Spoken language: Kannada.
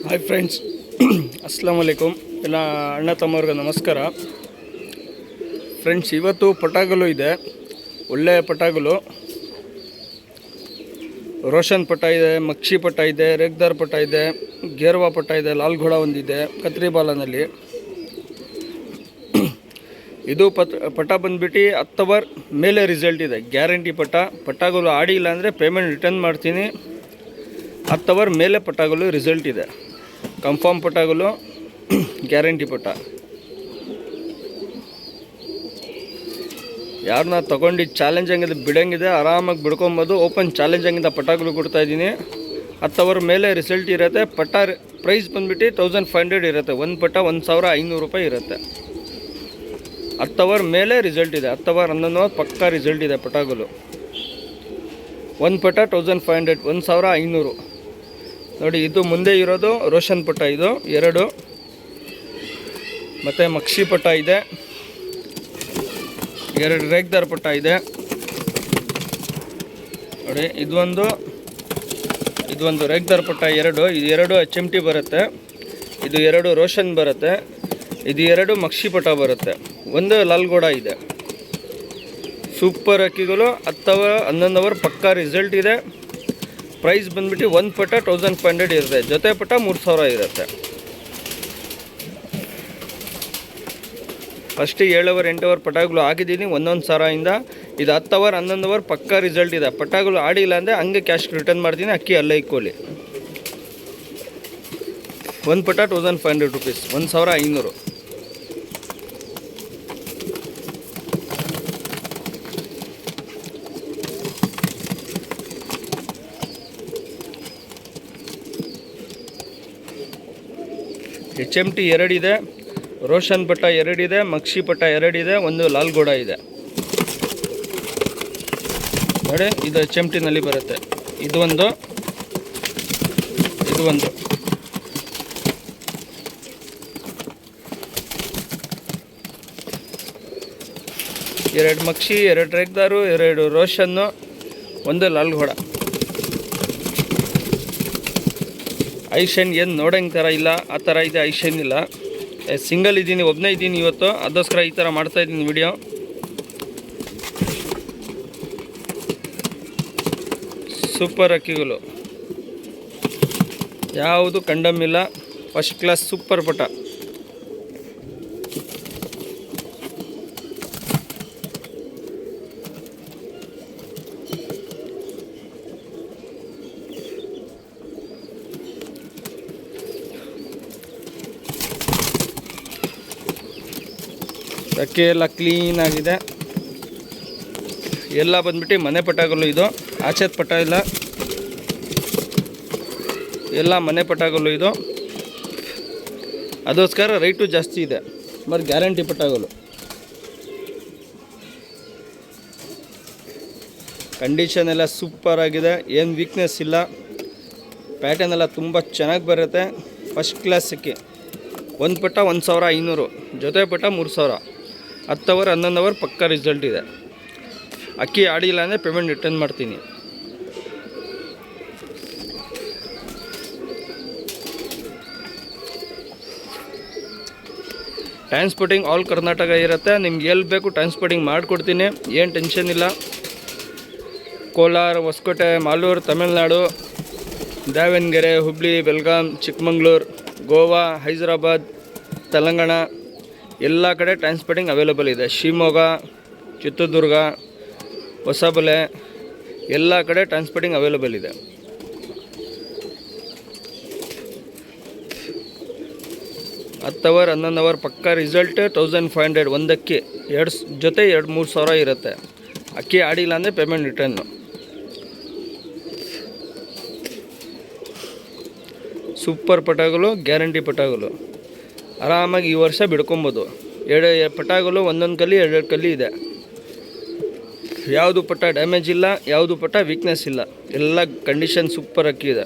Hi friends, ಅಸ್ಸಲಾಮು ಅಲೈಕುಮ್. ಎಲ್ಲ ಅಣ್ಣ ತಮ್ಮವ್ರಿಗೆ ನಮಸ್ಕಾರ. ಫ್ರೆಂಡ್ಸ್, ಇವತ್ತು ಪಟಾಗಲು ಇದೆ, ಒಳ್ಳೆಯ ಪಟಾಗಲು. ರೋಷನ್ ಪಟ ಇದೆ, ಮಕ್ಷಿ ಪಟ ಇದೆ, ರೇಗ್ದಾರ್ ಪಟ ಇದೆ, ಗೇರ್ವಾ ಪಟ ಇದೆ, ಲಾಲ್ಘೋಡ ಒಂದಿದೆ ಕತ್ರಿ ಬಾಲನಲ್ಲಿ. ಇದು ಪಟ ಬಂದುಬಿಟ್ಟು 10 ಅವರ್ ಮೇಲೆ ರಿಸಲ್ಟ್ ಇದೆ, ಗ್ಯಾರಂಟಿ ಪಟ. ಪಟಾಗಲು ಆಡಿಲ್ಲ ಅಂದರೆ ಪೇಮೆಂಟ್ ರಿಟರ್ನ್ ಮಾಡ್ತೀನಿ. 10 ಅವರ್ ಮೇಲೆ ಪಟಾಗಲು ರಿಸಲ್ಟ್ ಇದೆ, ಕನ್ಫರ್ಮ್ ಪಟಾಗಲು, ಗ್ಯಾರಂಟಿ ಪಟ. ಯಾರನ್ನ ತೊಗೊಂಡು ಚಾಲೆಂಜಂಗಿದೆ ಬಿಡೋಂಗಿದೆ ಆರಾಮಾಗಿ ಬಿಡ್ಕೊಬೋದು. ಓಪನ್ ಚಾಲೆಂಜಂಗಿಂದ ಪಟಾಗಲು ಕೊಡ್ತಾಯಿದ್ದೀನಿ. 10 ಅವರ್ ಮೇಲೆ ರಿಸಲ್ಟ್ ಇರುತ್ತೆ. ಪಟ ಪ್ರೈಸ್ ಬಂದುಬಿಟ್ಟು 1500 ಇರುತ್ತೆ. ಒಂದು ಪಟ 1500 ರೂಪಾಯಿ ಇರುತ್ತೆ. 10 ಅವರ್ ಮೇಲೆ ರಿಸಲ್ಟ್ ಇದೆ. 10 ಅವರ್ 11 ಅವರ್ ಪಕ್ಕಾ ರಿಸಲ್ಟ್ ಇದೆ ಪಟಾಗಲು. ಒಂದು ಪಟ 1500, 1500 ನೋಡಿ. ಇದು ಮುಂದೆ ಇರೋದು ರೋಷನ್ ಪಟ, ಇದು 2. ಮತ್ತು ಮಕ್ಷಿ ಪಟ ಇದೆ, 2 ರೇಗ್ದಾರ್ ಪಟ ಇದೆ ನೋಡಿ. ಇದೊಂದು ರೇಗ್ದಾರ್ ಪಟ 2. ಇದು 2 HMT ಬರುತ್ತೆ, ಇದು 2 ರೋಷನ್ ಬರುತ್ತೆ, ಇದು 2 ಮಕ್ಷಿ ಪಟ ಬರುತ್ತೆ, 1 ಲಾಲ್ಘೋಡ ಇದೆ. ಸೂಪರ್ ಅಕ್ಕಿಗಳು. 10 ಅವರ್ 11 ಅವರ್ ಪಕ್ಕಾ ರಿಸಲ್ಟ್ ಇದೆ. ಪ್ರೈಸ್ ಬಂದುಬಿಟ್ಟು ಒಂದು ಪಟ 1500 ಇರುತ್ತೆ, ಜೊತೆ ಪಟ 3000 ಇರುತ್ತೆ. ಫಸ್ಟ್ 7 ಅವರ್ 8 ಅವರ್ ಪಟಾಗಲು ಆಗಿದ್ದೀನಿ 1000 ಇಂದ. ಇದು 10 ಅವರ್ 11 ಅವರ್ ಪಕ್ಕಾ ರಿಸಲ್ಟ್ ಇದೆ. ಪಟಾಗಲು ಆಡಿಲ್ಲ ಅಂದರೆ ಹಂಗೆ ಕ್ಯಾಶ್ ರಿಟರ್ನ್ ಮಾಡ್ತೀನಿ, ಅಕ್ಕಿ ಅಲ್ಲೇ ಇಕ್ಕೋಲಿ. ಒಂದು ಪಟ 1500 ರೂಪೀಸ್, 1500. HMT 2 ಇದೆ, ರೋಷನ್ ಪಟ 2 ಇದೆ, ಮಕ್ಷಿ ಪಟ 2 ಇದೆ, 1 ಲಾಲ್ಘೋಡ ಇದೆ ನೋಡಿ. ಇದು HMTನಲ್ಲಿ ಬರುತ್ತೆ. ಇದು ಒಂದು 2 ಮಕ್ಷಿ, 2 ರೇಗ್ದಾರು, 2 ರೋಷನ್ನು, 1 ಲಾಲ್ಘೋಡ. ಐಶನ್ ಏನು ನೋಡೋಂಗೆ ಥರ ಇಲ್ಲ, ಆ ಥರ ಇದೆ. ಐಶನ್ ಇಲ್ಲ, ಸಿಂಗಲ್ ಇದ್ದೀನಿ, ಒಬ್ಬನೇ ಇದ್ದೀನಿ ಇವತ್ತು, ಅದಕ್ಕೋಸ್ಕರ ಈ ಥರ ಮಾಡ್ತಾಯಿದ್ದೀನಿ ವಿಡಿಯೋ. ಸೂಪರ್ ಅಕ್ಕಿಗಳು, ಯಾವುದು ಕಂಡಮ್ ಇಲ್ಲ, ಫಸ್ಟ್ ಕ್ಲಾಸ್ ಸೂಪರ್ ಪಟ. ಅಕ್ಕಿ ಎಲ್ಲ ಕ್ಲೀನಾಗಿದೆ. ಎಲ್ಲ ಬಂದ್ಬಿಟ್ಟು ಮನೆ ಪಟಾಗಲು. ಇದು ಆಚೆದ ಪಟ ಇಲ್ಲ, ಎಲ್ಲ ಮನೆ ಪಟಾಗಲು ಇದು. ಅದಕ್ಕೋಸ್ಕರ ರೇಟು ಜಾಸ್ತಿ ಇದೆ, ಮತ್ತು ಗ್ಯಾರಂಟಿ ಪಟಾಗಲು. ಕಂಡೀಷನ್ ಎಲ್ಲ ಸೂಪರ್ ಆಗಿದೆ, ಏನು ವೀಕ್ನೆಸ್ ಇಲ್ಲ. ಪ್ಯಾಟರ್ನ್ ಎಲ್ಲ ತುಂಬ ಚೆನ್ನಾಗಿ ಬರುತ್ತೆ, ಫಸ್ಟ್ ಕ್ಲಾಸ್ ಅಕ್ಕಿ. ಒಂದು ಪಟ 1500, ಜೊತೆ ಪಟ 3000. 10 ಅವರ್ 11 ಅವರ್ ಪಕ್ಕಾ ರಿಸಲ್ಟ್ ಇದೆ. ಅಕ್ಕಿ ಆಡಿಲ್ಲ ಅಂದರೆ ಪೇಮೆಂಟ್ ರಿಟರ್ನ್ ಮಾಡ್ತೀನಿ. ಟ್ರಾನ್ಸ್ಪೋರ್ಟಿಂಗ್ ಆಲ್ ಕರ್ನಾಟಕ ಇರುತ್ತೆ. ನಿಮ್ಗೆ ಎಲ್ಲಿ ಬೇಕು ಟ್ರಾನ್ಸ್ಪೋರ್ಟಿಂಗ್ ಮಾಡಿಕೊಡ್ತೀನಿ, ಏನು ಟೆನ್ಷನ್ ಇಲ್ಲ. ಕೋಲಾರ, ಹೊಸಕೋಟೆ, ಮಾಲೂರು, ತಮಿಳ್ನಾಡು, ದಾವಣಗೆರೆ, ಹುಬ್ಳಿ, ಬೆಳಗಾಂ, ಚಿಕ್ಕಮಂಗ್ಳೂರು, ಗೋವಾ, ಹೈದರಾಬಾದ್, ತೆಲಂಗಾಣ ಎಲ್ಲ ಕಡೆ ಟ್ರಾನ್ಸ್ಪೋರ್ಟಿಂಗ್ ಅವೈಲೇಬಲ್ ಇದೆ. ಶಿವಮೊಗ್ಗ, ಚಿತ್ರದುರ್ಗ, ಹೊಸಬಲೆ ಎಲ್ಲ ಕಡೆ ಟ್ರಾನ್ಸ್ಪೋರ್ಟಿಂಗ್ ಅವೈಲೇಬಲ್ ಇದೆ. ಹತ್ತು ಅವರ್ 11 ಅವರ್ ಪಕ್ಕಾ ರಿಸಲ್ಟ್. 1500 ಒಂದಕ್ಕಿ, 2 ಜೊತೆ 2-3 ಇರುತ್ತೆ. ಅಕ್ಕಿ ಆಡಿಲ್ಲ ಅಂದರೆ ಪೇಮೆಂಟ್ ರಿಟರ್ನು. ಸೂಪರ್ ಪಟಾಗಲು, ಗ್ಯಾರಂಟಿ ಪಟಾಗಲು. ಆರಾಮಾಗಿ ಈ ವರ್ಷ ಬಿಡ್ಕೊಬೋದು. 2 ಪಟಾಗಲು, ಒಂದೊಂದು ಕಲ್ಲಿ 2 ಕಲ್ಲಿ ಇದೆ. ಯಾವುದು ಪಟ ಡ್ಯಾಮೇಜ್ ಇಲ್ಲ, ಯಾವುದು ಪಟ ವೀಕ್ನೆಸ್ ಇಲ್ಲ. ಎಲ್ಲ ಕಂಡೀಷನ್ ಸೂಪರ್ ಅಕ್ಕಿ ಇದೆ.